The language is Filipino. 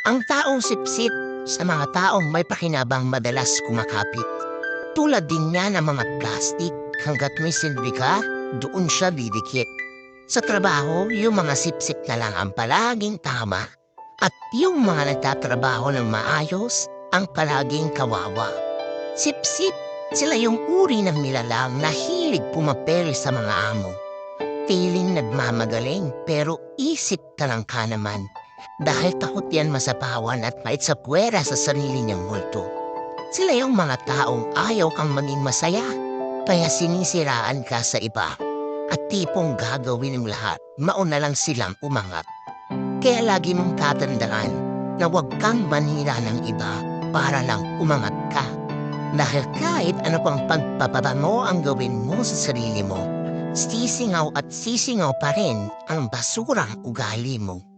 Ang taong sipsip sa mga taong may pakinabang madalas kumakapit. Tulad din niya ng mga plastik, hanggat may silbi ka, doon siya didikit. Sa trabaho, yung mga sipsip na lang ang palaging tama. At yung mga nagtatrabaho ng maayos, ang palaging kawawa. Sipsip, sila yung uri ng nilalang na hilig pumapel sa mga amo. Feeling nagmamagaling pero isip talang ka naman. Dahil takot yan masapawan at mait sa puwera sa sarili niyang multo. Sila yung mga taong ayaw kang maging masaya, kaya sinisiraan ka sa iba. At tipong gagawin ng lahat, mauna lang silang umangat. Kaya lagi mong tatandaan na huwag kang manhira ng iba para lang umangat ka. Dahil kahit ano pang pagpapaba mo ang gawin mo sa sarili mo, sisingaw at sisingaw pa rin ang basurang ugali mo.